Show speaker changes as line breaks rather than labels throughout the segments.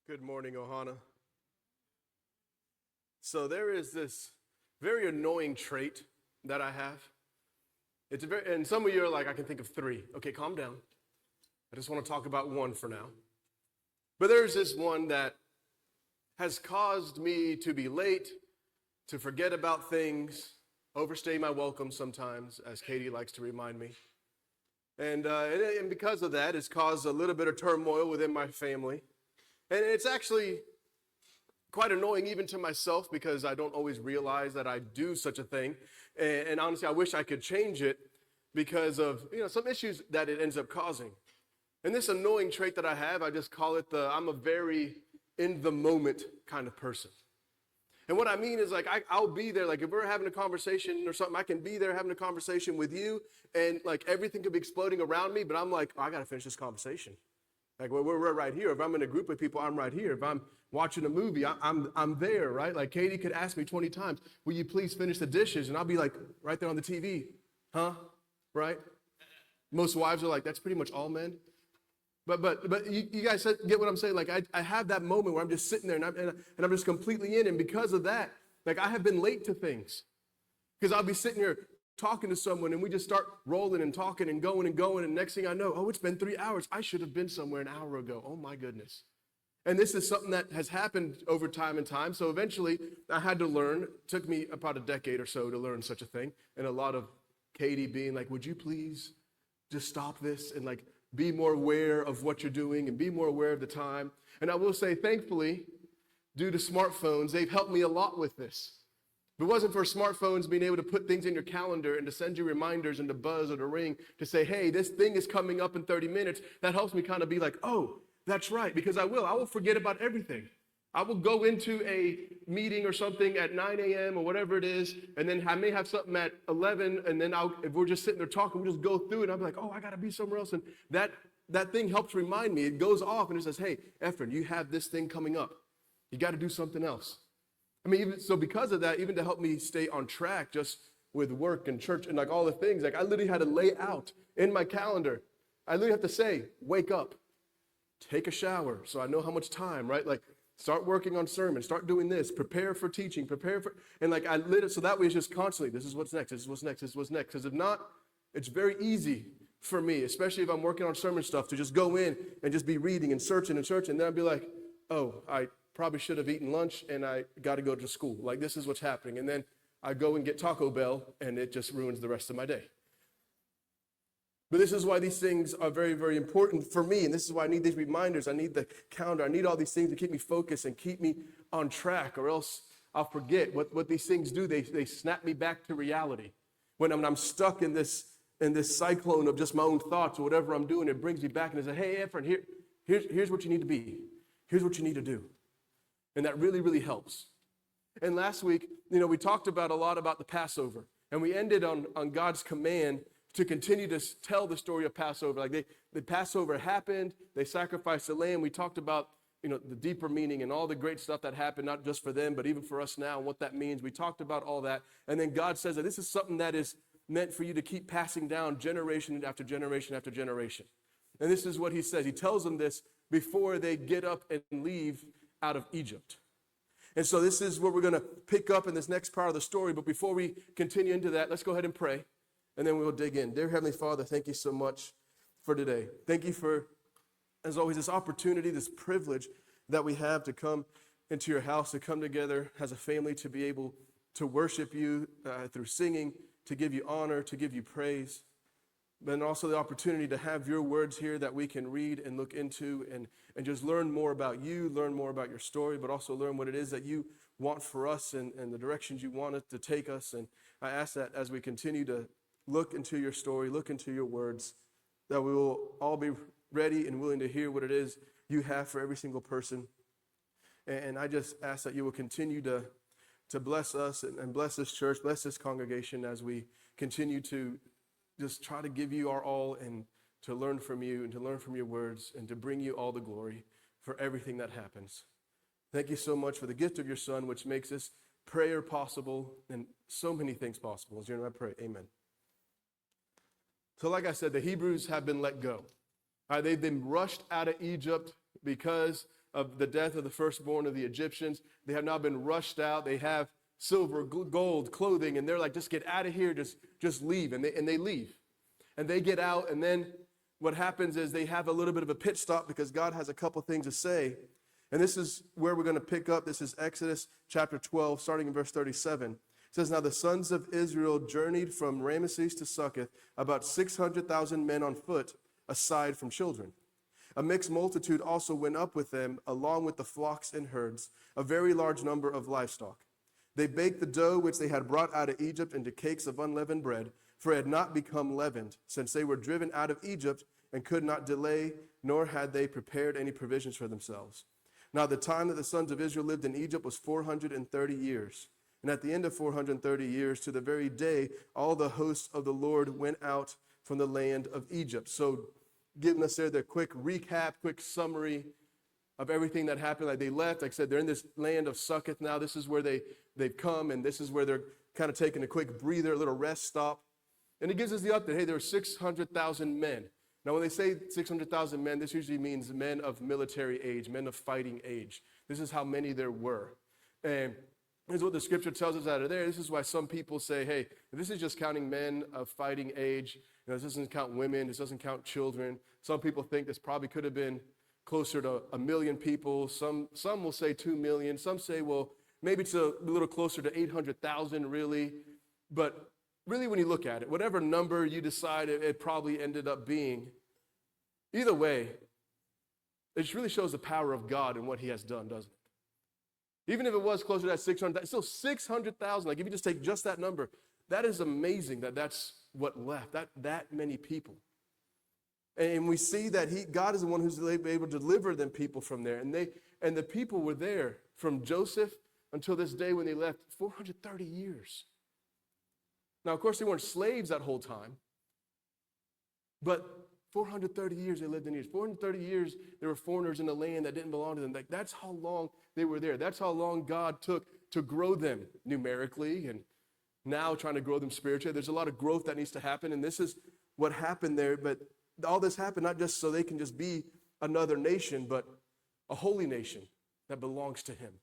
Good morning, Ohana. So there is this very annoying trait that I have. And some of you are like, I can think of three. Okay, calm down. I just want to talk about one for now. But there's this one that has caused me to be late, to forget about things, overstay my welcome sometimes, as Katie likes to remind me. And because of that, it's caused a little bit of turmoil within my family. And it's actually quite annoying even to myself because I don't always realize that I do such a thing. And honestly, I wish I could change it because of some issues that it ends up causing. And this annoying trait that I have, I just call it I'm a very in the moment kind of person. And what I mean is I'll be there, like if we're having a conversation or something, I can be there having a conversation with you and like everything could be exploding around me, but I'm like, I got to finish this conversation. Like we're right here. If I'm in a group of people, I'm right here. If I'm watching a movie, I'm there, right? Like Katie could ask me 20 times, will you please finish the dishes? And I'll be like right there on the TV, huh? Right? Most wives are like, that's pretty much all men. But you guys get what I'm saying? Like I have that moment where I'm just sitting there and I'm just completely in. And because of that, like I have been late to things because I'll be sitting here talking to someone and we just start rolling and talking and going. And next thing I know, oh, it's been 3 hours. I should have been somewhere an hour ago. Oh my goodness. And this is something that has happened over time and time. So eventually I had to learn. It took me about a decade or so to learn such a thing. And a lot of Katie being like, would you please just stop this and like be more aware of what you're doing and be more aware of the time. And I will say, thankfully, due to smartphones, they've helped me a lot with this. If it wasn't for smartphones being able to put things in your calendar and to send you reminders and to buzz or to ring to say, hey, this thing is coming up in 30 minutes, that helps me kind of be like, oh, that's right, because I will forget about everything. I will go into a meeting or something at 9 a.m. or whatever it is, and then I may have something at 11, and then if we're just sitting there talking, we'll just go through it, and I'll be like, oh, I got to be somewhere else. And that thing helps remind me. It goes off, and it says, hey, Efren, you have this thing coming up. You got to do something else. I mean, so because of that, even to help me stay on track just with work and church and like all the things, like I literally had to lay out in my calendar. I literally have to say, wake up, take a shower, so I know how much time, right? Like, start working on sermons, start doing this, prepare for teaching, and like I lit it so that way it's just constantly, this is what's next, this is what's next, this is what's next. Because if not, it's very easy for me, especially if I'm working on sermon stuff, to just go in and just be reading and searching, and then I'd be like, oh, I probably should have eaten lunch and I got to go to school. Like this is what's happening. And then I go and get Taco Bell and it just ruins the rest of my day. But this is why these things are very, very important for me. And this is why I need these reminders. I need the calendar. I need all these things to keep me focused and keep me on track, or else I'll forget what these things do. They snap me back to reality. When I'm stuck in this cyclone of just my own thoughts or whatever I'm doing, it brings me back and it says, hey, Efren, here's what you need to be. Here's what you need to do. And that really, really helps. And last week, we talked a lot about the Passover. And we ended on God's command to continue to tell the story of Passover. Like the Passover happened, they sacrificed the lamb. We talked about, the deeper meaning and all the great stuff that happened, not just for them, but even for us now and what that means. We talked about all that. And then God says that this is something that is meant for you to keep passing down generation after generation after generation. And this is what he says. He tells them this before they get up and leave out of Egypt. And so this is where we're going to pick up in this next part of the story. But before we continue into that, let's go ahead and pray. And then we will dig in. Dear Heavenly Father, thank you so much for today. Thank you for, as always, this opportunity, this privilege that we have to come into your house, to come together as a family, to be able to worship you through singing, to give you honor, to give you praise. But also the opportunity to have your words here that we can read and look into and just learn more about you, learn more about your story, but also learn what it is that you want for us and the directions you want it to take us. And I ask that as we continue to look into your story, look into your words, that we will all be ready and willing to hear what it is you have for every single person. And I just ask that you will continue to bless us and bless this church, bless this congregation as we continue to just try to give you our all and to learn from you and to learn from your words and to bring you all the glory for everything that happens. Thank you so much for the gift of your Son, which makes this prayer possible and so many things possible. In your name I pray, amen. So like I said, the Hebrews have been let go. They've been rushed out of Egypt because of the death of the firstborn of the Egyptians. They have now been rushed out. They have silver, gold, clothing, and they're like, just get out of here, just leave. And they leave. And they get out, and then what happens is they have a little bit of a pit stop because God has a couple things to say. And this is where we're going to pick up. This is Exodus chapter 12, starting in verse 37. It says, now the sons of Israel journeyed from Ramesses to Succoth, about 600,000 men on foot, aside from children. A mixed multitude also went up with them, along with the flocks and herds, a very large number of livestock. They baked the dough which they had brought out of Egypt into cakes of unleavened bread, for it had not become leavened, since they were driven out of Egypt and could not delay, nor had they prepared any provisions for themselves. Now the time that the sons of Israel lived in Egypt was 430 years. And at the end of 430 years, to the very day, all the hosts of the Lord went out from the land of Egypt. So giving us there the quick recap, quick summary of everything that happened. Like they left, like I said, they're in this land of Succoth now. This is where they've come, and this is where they're kind of taking a quick breather, a little rest stop. And it gives us the update. Hey, there were 600,000 men. Now, when they say 600,000 men, this usually means men of military age, men of fighting age. This is how many there were. And this is what the scripture tells us out of there. This is why some people say, hey, this is just counting men of fighting age. This doesn't count women. This doesn't count children. Some people think this probably could have been closer to 1 million people. Some will say 2 million. Some say, well, maybe it's a little closer to 800,000 really. But really, when you look at it, whatever number you decide it probably ended up being, either way, it just really shows the power of God and what he has done, doesn't it? Even if it was closer to that 600,000, it's still 600,000. Like if you just take just that number, that is amazing that's what left, that many people. And we see that God is the one who's able to deliver them people from there. And the people were there from Joseph until this day when they left, 430 years. Now, of course, they weren't slaves that whole time, but 430 years they lived in Egypt. 430 years they were foreigners in the land that didn't belong to them. Like, that's how long they were there. That's how long God took to grow them numerically and now trying to grow them spiritually. There's a lot of growth that needs to happen, and this is what happened there. But all this happened not just so they can just be another nation, but a holy nation that belongs to him.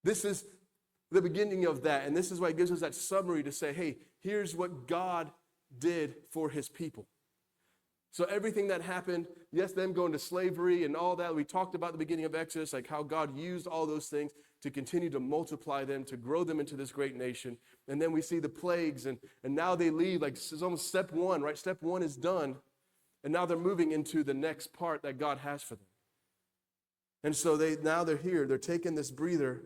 This is the beginning of that, and this is why it gives us that summary to say, hey, here's what God did for his people. So everything that happened, yes, them going to slavery and all that, we talked about at the beginning of Exodus, like how God used all those things to continue to multiply them, to grow them into this great nation. And then we see the plagues, and now they leave, like this is almost step one, right? Step one is done, and now they're moving into the next part that God has for them. And so now they're here, they're taking this breather,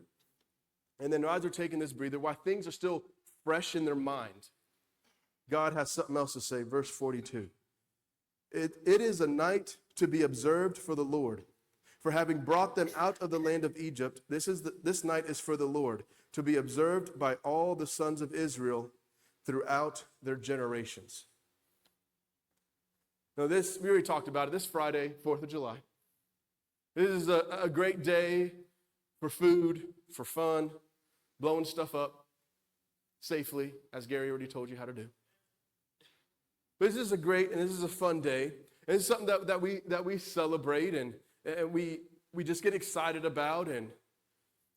and then as they're taking this breather, while things are still fresh in their mind, God has something else to say. Verse 42. It is a night to be observed for the Lord. For having brought them out of the land of Egypt, this night is for the Lord, to be observed by all the sons of Israel throughout their generations. Now we already talked about it. This Friday, 4th of July. This is a great day for food, for fun, blowing stuff up safely, as Gary already told you how to do. But this is a great and this is a fun day. And it's something that we celebrate and we just get excited about. And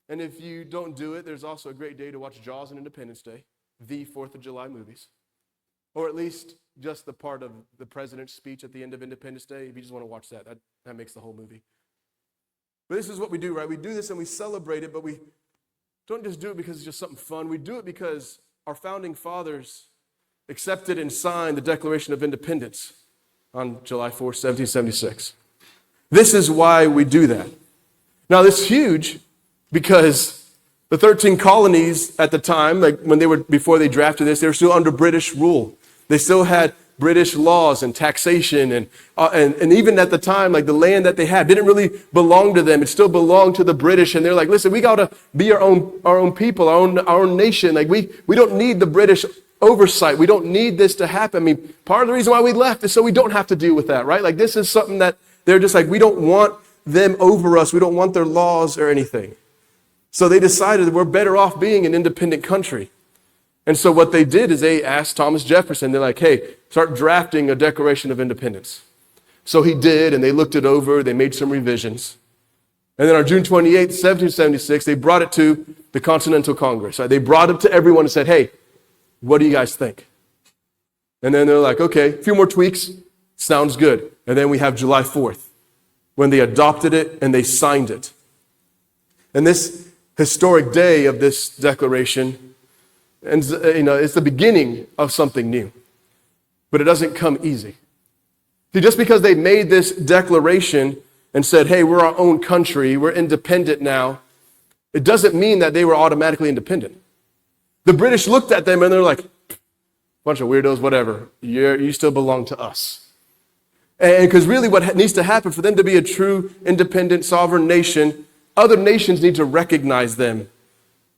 if you don't do it, there's also a great day to watch Jaws and Independence Day, the 4th of July movies. Or at least just the part of the president's speech at the end of Independence Day. If you just want to watch that makes the whole movie. But this is what we do, right? We do this and we celebrate it, but we don't just do it because it's just something fun. We do it because our founding fathers accepted and signed the Declaration of Independence on July 4, 1776. This is why we do that. Now, this is huge because the 13 colonies at the time, like before they drafted this, they were still under British rule. They still had British laws and taxation, and even at the time, like the land that they had didn't really belong to them. It still belonged to the British, and they're like, listen, we got to be our own people, our own nation. Like we don't need the British oversight. We don't need this to happen. I mean, part of the reason why we left is so we don't have to deal with that, right? Like this is something that they're just like, we don't want them over us. We don't want their laws or anything. So they decided that we're better off being an independent country. And so what they did is they asked Thomas Jefferson, they're like, hey, start drafting a Declaration of Independence. So he did, and they looked it over, they made some revisions. And then on June 28th, 1776, they brought it to the Continental Congress. Right? They brought it to everyone and said, hey, what do you guys think? And then they're like, okay, a few more tweaks, sounds good. And then we have July 4th, when they adopted it and they signed it. And this historic day of this declaration, and it's the beginning of something new. But it doesn't come easy. See, just because they made this declaration and said, hey, we're our own country, we're independent now, it doesn't mean that they were automatically independent. The British looked at them and they're like, bunch of weirdos, whatever, you still belong to us. And because really what needs to happen for them to be a true, independent, sovereign nation, other nations need to recognize them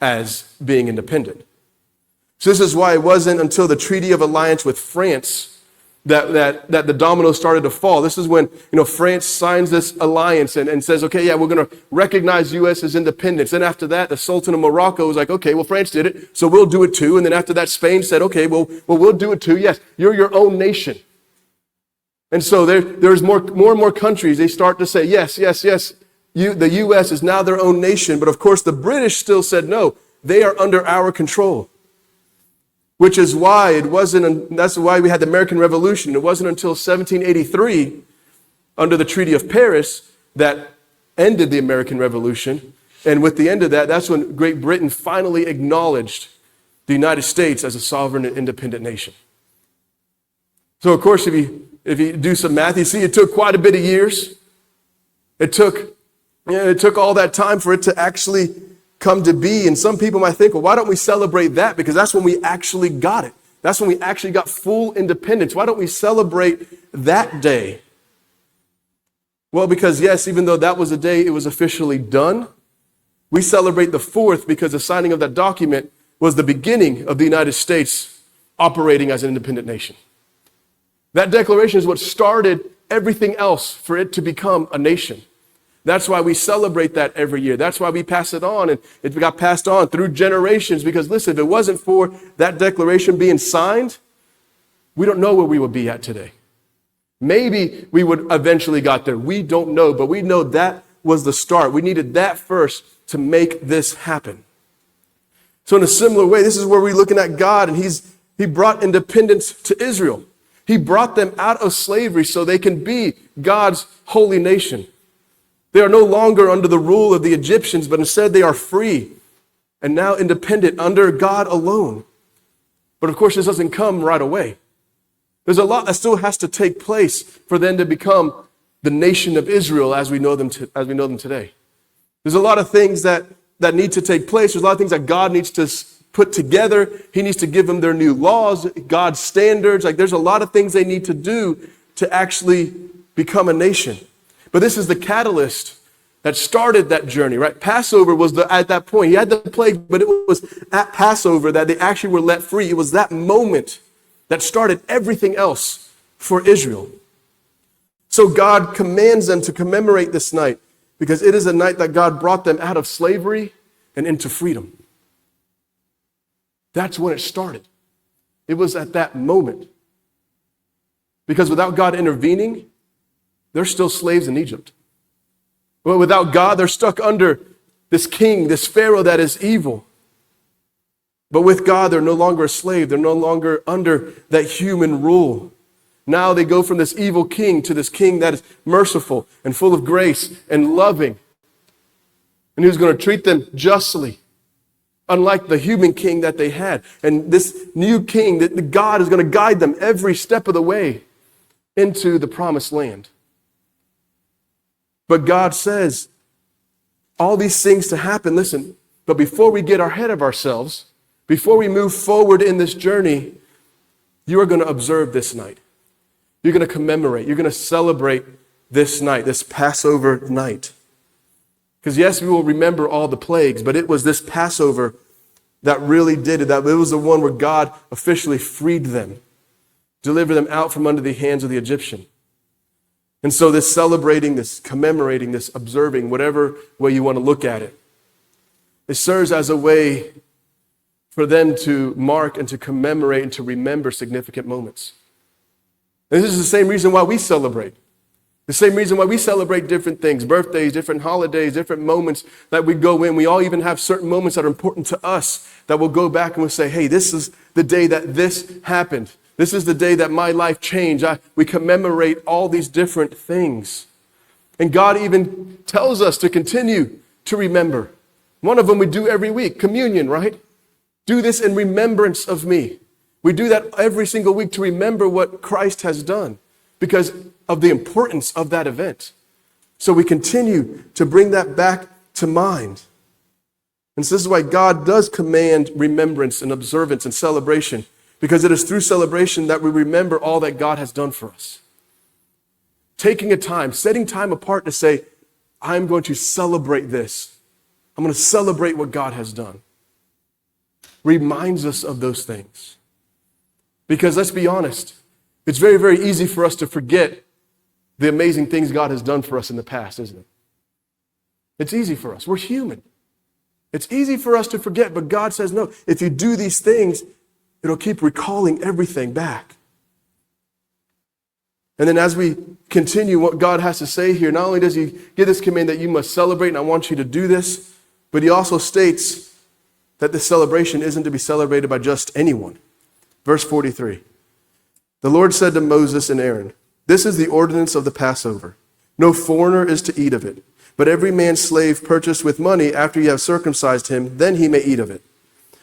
as being independent. So this is why it wasn't until the Treaty of Alliance with France that the dominoes started to fall. This is when France signs this alliance and says, okay, yeah, we're going to recognize U.S. as independence. Then after that, the Sultan of Morocco was like, okay, well, France did it, so we'll do it too. And then after that, Spain said, okay, well, we'll do it too. Yes, you're your own nation. And so there's more and more countries. They start to say, yes. The U.S. is now their own nation. But of course, the British still said, no, they are under our control. Which is why that's why we had the American Revolution. It wasn't until 1783, under the Treaty of Paris, that ended the American Revolution. And with the end of that, that's when Great Britain finally acknowledged the United States as a sovereign and independent nation. So of course, if you do some math, you see it took quite a bit of years. It took all that time for it to actually come to be. And some people might think, well, why don't we celebrate that? Because that's when we actually got it. That's when we actually got full independence. Why don't we celebrate that day? Well, because yes, even though that was the day it was officially done, we celebrate the 4th because the signing of that document was the beginning of the United States operating as an independent nation. That declaration is what started everything else for it to become a nation. That's why we celebrate that every year. That's why we pass it on, and it got passed on through generations. Because listen, if it wasn't for that declaration being signed, we don't know where we would be at today. Maybe we would eventually got there. We don't know, but we know that was the start. We needed that first to make this happen. So in a similar way, this is where we're looking at God, and He brought independence to Israel. He brought them out of slavery so they can be God's holy nation. They are no longer under the rule of the Egyptians, but instead they are free and now independent under God alone. But of course, this doesn't come right away. There's a lot that still has to take place for them to become the nation of Israel as we know them today. There's a lot of things that need to take place. There's a lot of things that God needs to put together. He needs to give them their new laws, God's standards. There's a lot of things they need to do to actually become a nation. But this is the catalyst that started that journey, right? Passover was at that point. He had the plague, but it was at Passover that they actually were let free. It was that moment that started everything else for Israel. So God commands them to commemorate this night because it is a night that God brought them out of slavery and into freedom. That's when it started. It was at that moment. Because without God intervening, they're still slaves in Egypt. But without God, they're stuck under this king, this Pharaoh that is evil. But with God, they're no longer a slave. They're no longer under that human rule. Now they go from this evil king to this king that is merciful and full of grace and loving. And who's going to treat them justly, unlike the human king that they had. And this new king, that God is going to guide them every step of the way into the promised land. But God says all these things to happen, listen, but before we get ahead of ourselves, before we move forward in this journey, you are going to observe this night. You're going to commemorate. You're going to celebrate this night, this Passover night. Because yes, we will remember all the plagues, but it was this Passover that really did it. That it was the one where God officially freed them, delivered them out from under the hands of the Egyptian. And so this celebrating, this commemorating, this observing, whatever way you want to look at it, it serves as a way for them to mark and to commemorate and to remember significant moments. And this is the same reason why we celebrate. The same reason why we celebrate different things, birthdays, different holidays, different moments that we go in. We all even have certain moments that are important to us that we'll go back and we'll say, hey, this is the day that this happened. This is the day that my life changed. We commemorate all these different things. And God even tells us to continue to remember. One of them we do every week, communion, right? Do this in remembrance of me. We do that every single week to remember what Christ has done because of the importance of that event. So we continue to bring that back to mind. And so this is why God does command remembrance and observance and celebration, because it is through celebration that we remember all that God has done for us. Taking a time, setting time apart to say, I'm going to celebrate this. I'm going to celebrate what God has done. Reminds us of those things. Because let's be honest, it's very, very easy for us to forget the amazing things God has done for us in the past, isn't it? It's easy for us. We're human. It's easy for us to forget, but God says, no, if you do these things, it'll keep recalling everything back. And then as we continue what God has to say here, not only does he give this command that you must celebrate, and I want you to do this, but he also states that the celebration isn't to be celebrated by just anyone. Verse 43, the Lord said to Moses and Aaron, this is the ordinance of the Passover. No foreigner is to eat of it, but every man's slave purchased with money after you have circumcised him, then he may eat of it.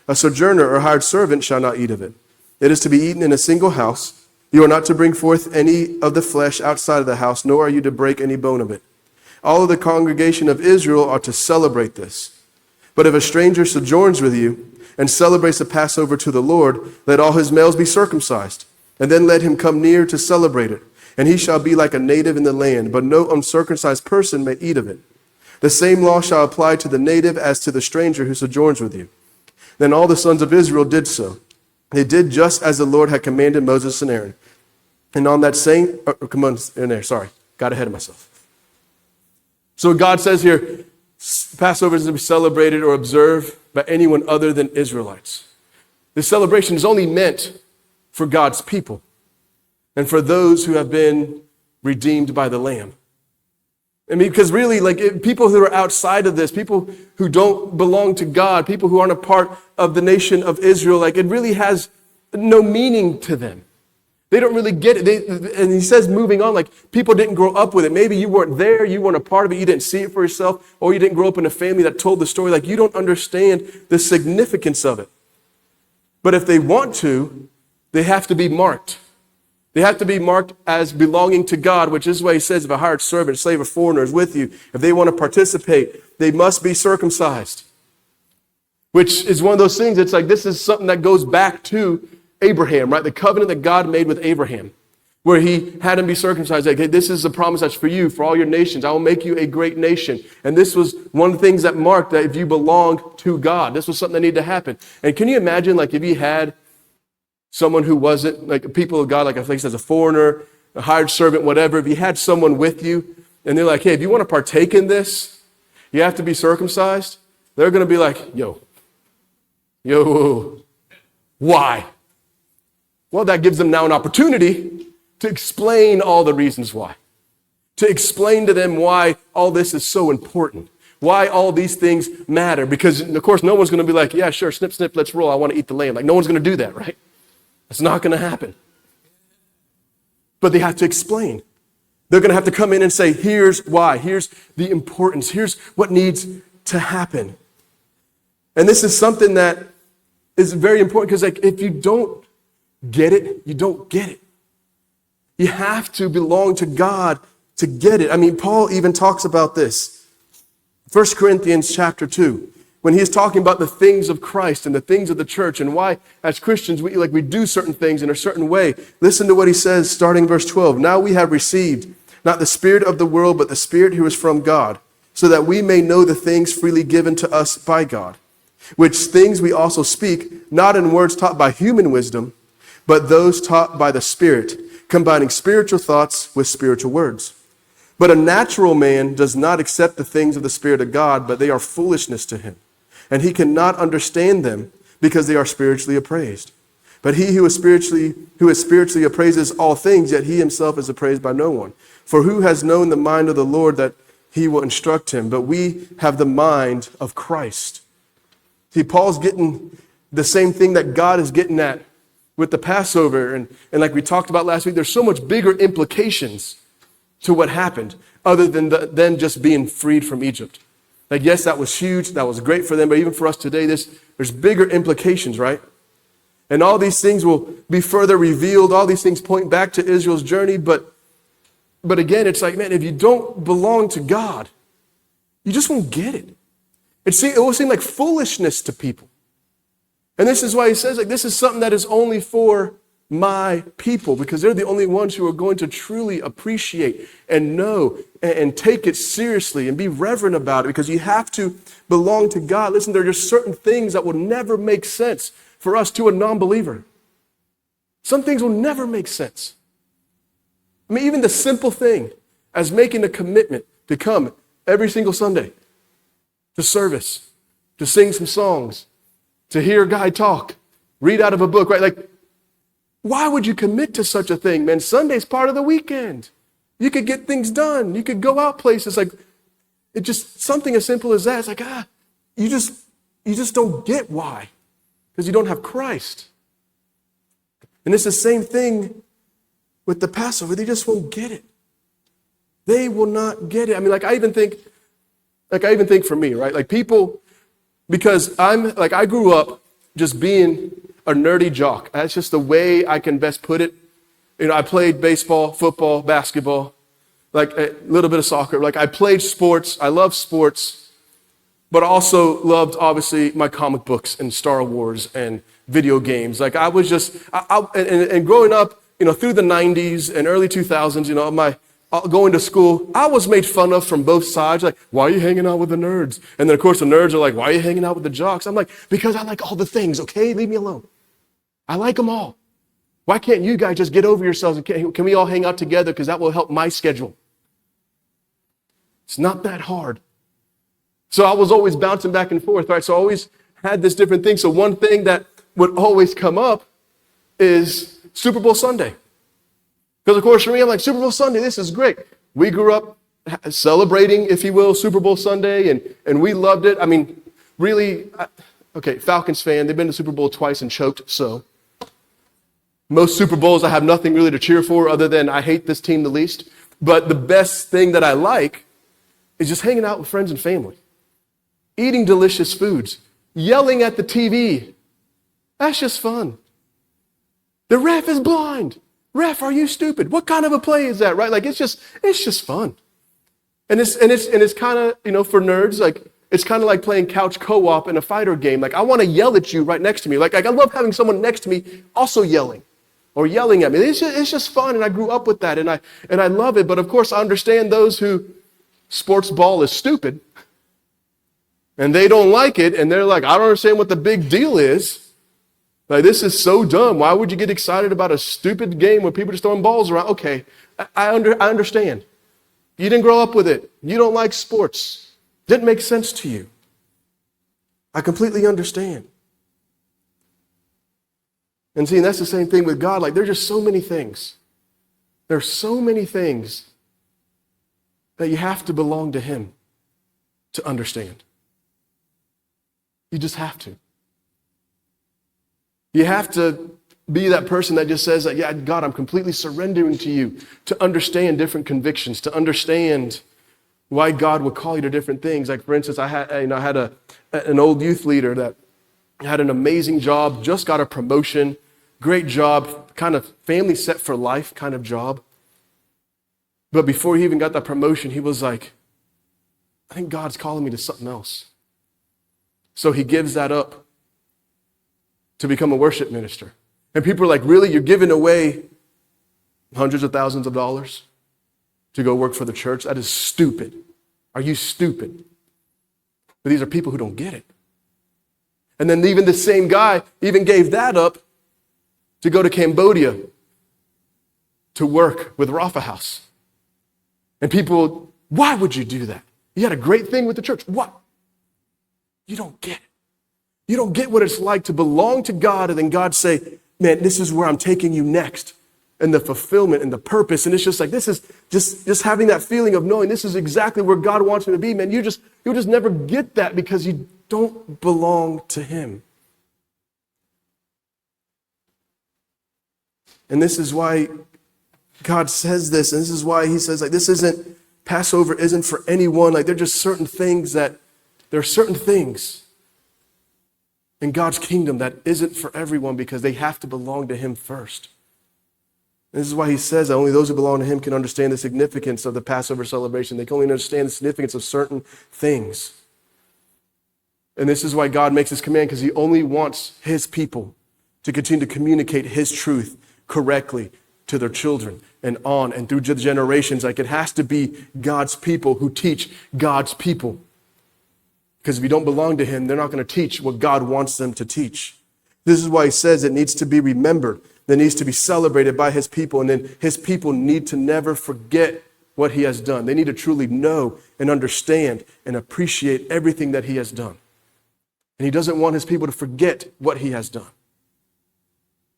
A sojourner or hired servant shall not eat of it. It is to be eaten in a single house. You are not to bring forth any of the flesh outside of the house, nor are you to break any bone of it. All of the congregation of Israel are to celebrate this. But if a stranger sojourns with you and celebrates the Passover to the Lord, let all his males be circumcised, and then let him come near to celebrate it. And he shall be like a native in the land, but no uncircumcised person may eat of it. The same law shall apply to the native as to the stranger who sojourns with you. Then all the sons of Israel did so. They did just as the Lord had commanded Moses and Aaron. And on that same, got ahead of myself. So God says here, Passover is to be celebrated or observed by anyone other than Israelites. This celebration is only meant for God's people and for those who have been redeemed by the Lamb. I mean, because really, people who are outside of this, people who don't belong to God, people who aren't a part of the nation of Israel, it really has no meaning to them. They don't really get it. And he says, moving on, people didn't grow up with it. Maybe you weren't there, you weren't a part of it, you didn't see it for yourself, or you didn't grow up in a family that told the story. You don't understand the significance of it. But if they want to, they have to be marked. They have to be marked as belonging to God, which is why he says if a hired servant, slave, or foreigner is with you, if they want to participate, they must be circumcised. Which is one of those things, it's this is something that goes back to Abraham, right? The covenant that God made with Abraham, where he had him be circumcised. Hey, this is a promise that's for you, for all your nations. I will make you a great nation. And this was one of the things that marked that if you belong to God, this was something that needed to happen. And can you imagine, if you had someone who wasn't, people of God, I think as a foreigner, a hired servant, whatever, if you had someone with you, and they're like, hey, if you want to partake in this, you have to be circumcised. They're going to be like, yo, why? Well, that gives them now an opportunity to explain all the reasons why. To explain to them why all this is so important. Why all these things matter. Because, of course, no one's going to be like, yeah, sure, snip, snip, let's roll. I want to eat the lamb. No one's going to do that, right? That's not going to happen. But they have to explain. They're going to have to come in and say, here's why. Here's the importance. Here's what needs to happen. And this is something that is very important because if you don't get it, you don't get it. You have to belong to God to get it. I mean, Paul even talks about this. 1 Corinthians chapter 2, when he's talking about the things of Christ and the things of the church and why as Christians we do certain things in a certain way. Listen to what he says starting verse 12. Now we have received not the spirit of the world, but the Spirit who is from God, so that we may know the things freely given to us by God, which things we also speak, not in words taught by human wisdom, but those taught by the Spirit, combining spiritual thoughts with spiritual words. But a natural man does not accept the things of the Spirit of God, but they are foolishness to him. And he cannot understand them because they are spiritually appraised. But he who is spiritually appraises all things, yet he himself is appraised by no one. For who has known the mind of the Lord that he will instruct him? But we have the mind of Christ. See, Paul's getting the same thing that God is getting at with the Passover. And like we talked about last week, there's so much bigger implications to what happened other than just being freed from Egypt. Like, yes, that was huge. That was great for them. But even for us today, there's bigger implications, right? And all these things will be further revealed. All these things point back to Israel's journey. But again, it's like, man, if you don't belong to God, you just won't get it. It will seem like foolishness to people. And this is why he says, like, this is something that is only for my people, because they're the only ones who are going to truly appreciate and know and take it seriously and be reverent about it, because you have to belong to God. Listen, there are just certain things that will never make sense for us to a non-believer. Some things will never make sense. I mean, even the simple thing as making a commitment to come every single Sunday to service, to sing some songs, to hear a guy talk, read out of a book, right? Like, why would you commit to such a thing, man? Sunday's part of the weekend. You could get things done. You could go out places. Like, it just, something as simple as that. It's like, you just don't get why. Because you don't have Christ. And it's the same thing with the Passover. They just won't get it. They will not get it. I mean, I even think for me, right? Like, people, because I grew up just being a nerdy jock. That's just the way I can best put it. You know, I played baseball, football, basketball, like a little bit of soccer. Like, I played sports. I love sports, but I also loved, obviously, my comic books and Star Wars and video games. Like, I was just, and growing up, you know, through the 90s and early 2000s, you know, going to school, I was made fun of from both sides. Like, why are you hanging out with the nerds? And then, of course, the nerds are like, why are you hanging out with the jocks? I'm like, because I like all the things, okay? Leave me alone. I like them all. Why can't you guys just get over yourselves and can we all hang out together, because that will help my schedule? It's not that hard. So I was always bouncing back and forth, right? So I always had this different thing. So one thing that would always come up is Super Bowl Sunday. Because, of course, for me, I'm like, Super Bowl Sunday, this is great. We grew up celebrating, if you will, Super Bowl Sunday, and we loved it. I mean, really, Falcons fan, they've been to Super Bowl twice and choked, so. Most Super Bowls, I have nothing really to cheer for other than I hate this team the least. But the best thing that I like is just hanging out with friends and family, eating delicious foods, yelling at the TV. That's just fun. The ref is blind. Ref, are you stupid? What kind of a play is that, right? Like, it's just fun. And it's kind of, you know, for nerds, like, it's kind of like playing couch co-op in a fighter game. Like, I want to yell at you right next to me. Like I love having someone next to me also yelling or yelling at me. It's just fun, and I grew up with that, and I love it. But of course, I understand those who sports ball is stupid, and they don't like it, and they're like, I don't understand what the big deal is. Like, this is so dumb. Why would you get excited about a stupid game where people just throwing balls around? Okay, I understand. You didn't grow up with it. You don't like sports. Didn't make sense to you. I completely understand. And see, and that's the same thing with God. Like, there's just so many things. There's so many things that you have to belong to Him to understand. You just have to. You have to be that person that just says that, yeah, God, I'm completely surrendering to you, to understand different convictions, to understand why God would call you to different things. Like, for instance, I had an old youth leader that had an amazing job, just got a promotion, great job, kind of family set for life kind of job. But before he even got that promotion, he was like, I think God's calling me to something else. So he gives that up to become a worship minister. And people are like, really? You're giving away hundreds of thousands of dollars to go work for the church? That is stupid. Are you stupid? But these are people who don't get it. And then even the same guy even gave that up to go to Cambodia to work with Rafa House. And people, why would you do that? You had a great thing with the church. What? You don't get it. You don't get what it's like to belong to God and then God say, man, this is where I'm taking you next. and the fulfillment and the purpose. And it's just like, this is just having that feeling of knowing this is exactly where God wants me to be, man. You'll just never get that because you don't belong to him. And this is why God says this, and this is why he says, like, Passover isn't for anyone. Like, there are just certain things in God's kingdom that isn't for everyone because they have to belong to him first. And this is why he says that only those who belong to him can understand the significance of the Passover celebration. They can only understand the significance of certain things. And this is why God makes this command, because he only wants his people to continue to communicate his truth correctly to their children and on and through generations. Like, it has to be God's people who teach God's people. Because if you don't belong to him, they're not going to teach what God wants them to teach. This is why he says it needs to be remembered. That needs to be celebrated by his people. And then his people need to never forget what he has done. They need to truly know and understand and appreciate everything that he has done. And he doesn't want his people to forget what he has done.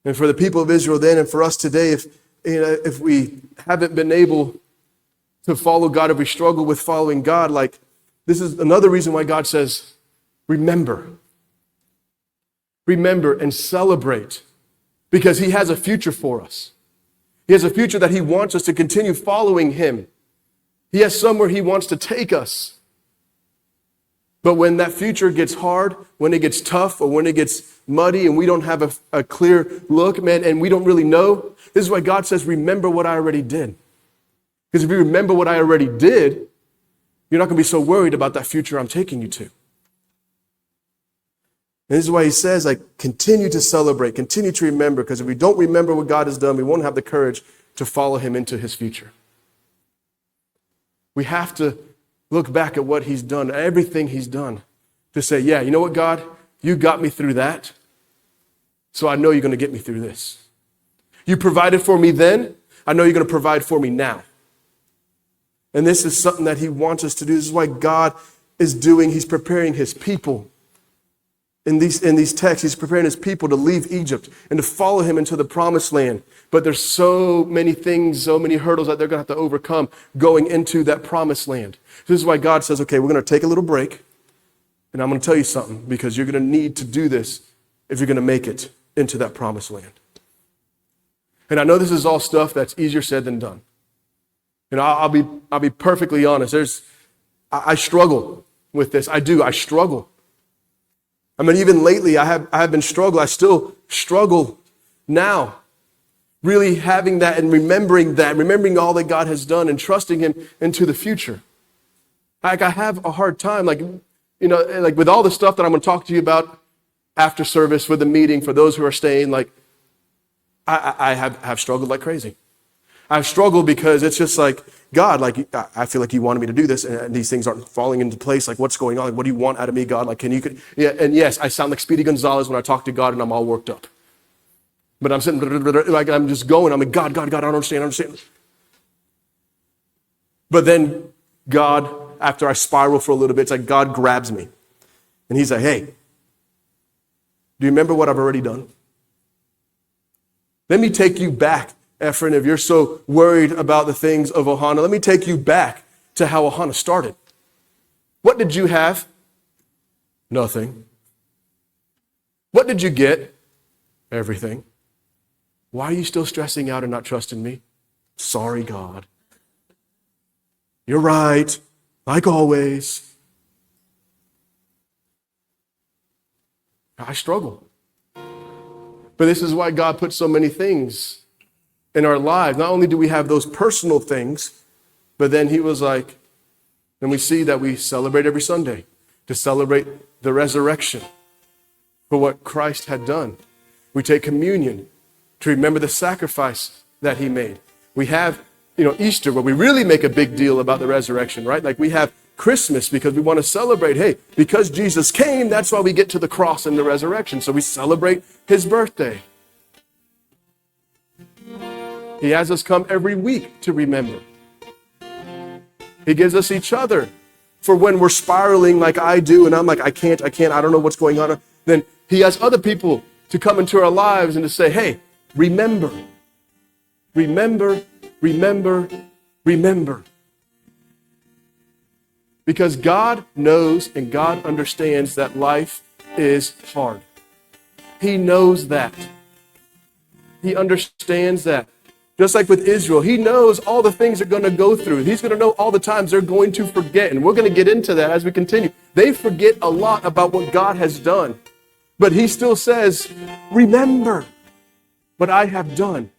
And for the people of Israel then, and for us today, if we haven't been able to follow God, if we struggle with following God, like, this is another reason why God says, remember. Remember and celebrate, because he has a future for us. He has a future that he wants us to continue following him. He has somewhere he wants to take us. But when that future gets hard, when it gets tough, or when it gets muddy and we don't have a clear look, man, and we don't really know, this is why God says, remember what I already did. Because if you remember what I already did, you're not going to be so worried about that future I'm taking you to. And this is why he says, like, continue to celebrate, continue to remember, because if we don't remember what God has done, we won't have the courage to follow him into his future. We have to look back at what he's done, everything he's done, to say, yeah, you know what, God? You got me through that, so I know you're going to get me through this. You provided for me then, I know you're going to provide for me now. And this is something that he wants us to do. This is why God is doing, he's preparing his people. In these texts, he's preparing his people to leave Egypt and to follow him into the promised land. But there's so many things, so many hurdles that they're going to have to overcome going into that promised land. This is why God says, okay, we're going to take a little break, and I'm going to tell you something, because you're going to need to do this if you're going to make it into that promised land. And I know this is all stuff that's easier said than done. And I'll be perfectly honest. I struggle with this. I struggle. I mean, even lately, I have been struggling. I still struggle now. Really having that and remembering all that God has done and trusting him into the future. Like, I have a hard time, like with all the stuff that I'm going to talk to you about after service for the meeting, for those who are staying, like, I have struggled like crazy. I've struggled because it's just like, God, like, I feel like you wanted me to do this, and these things aren't falling into place. Like, what's going on? Like, what do you want out of me, God? Like, yeah, and yes, I sound like Speedy Gonzalez when I talk to God and I'm all worked up. But I'm sitting, like, I'm just going, I'm like, God, I don't understand. But then God, after I spiral for a little bit, it's like God grabs me. And he's like, hey, do you remember what I've already done? Let me take you back, Efren, if you're so worried about the things of Ohana. Let me take you back to how Ohana started. What did you have? Nothing. What did you get? Everything. Why are you still stressing out and not trusting me? Sorry, God. You're right, like always. I struggle. But this is why God put so many things in our lives. Not only do we have those personal things, but then he was like, then we see that we celebrate every Sunday to celebrate the resurrection for what Christ had done. We take communion to remember the sacrifice that he made. We have, Easter, where we really make a big deal about the resurrection, right? Like, we have Christmas because we want to celebrate, hey, because Jesus came, that's why we get to the cross and the resurrection. So we celebrate his birthday. He has us come every week to remember. He gives us each other for when we're spiraling like I do, and I'm like, I can't, I don't know what's going on. Then he has other people to come into our lives and to say, hey, remember Remember, remember, remember. Because God knows and God understands that life is hard. He knows that. He understands that. Just like with Israel, he knows all the things they're going to go through. He's going to know all the times they're going to forget. And we're going to get into that as we continue. They forget a lot about what God has done. But he still says, remember what I have done.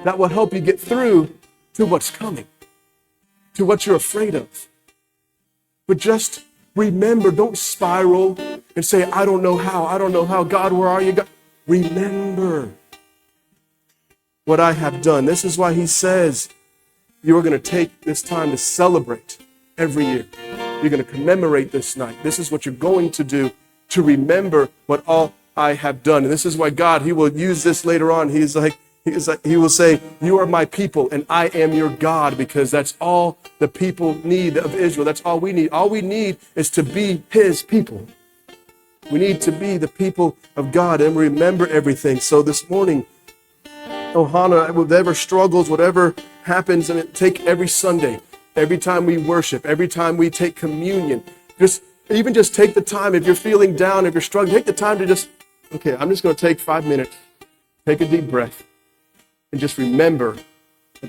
That will help you get through to what's coming, to what you're afraid of. But just remember, don't spiral and say, I don't know how. God, where are you? God, remember what I have done. This is why he says you are going to take this time to celebrate every year. You're going to commemorate this night. This is what you're going to do to remember what all I have done. And this is why God, he will use this later on. He will say, you are my people and I am your God, because that's all the people need of Israel. That's all we need. All we need is to be his people. We need to be the people of God and remember everything. So this morning, Ohana, whatever struggles, whatever happens, and take every Sunday, every time we worship, every time we take communion, just take the time. If you're feeling down, if you're struggling, take the time to I'm just going to take 5 minutes, take a deep breath, and just remember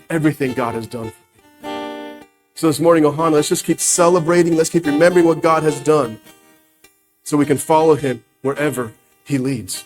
everything God has done for me. So this morning, Ohana, let's just keep celebrating. Let's keep remembering what God has done so we can follow him wherever he leads.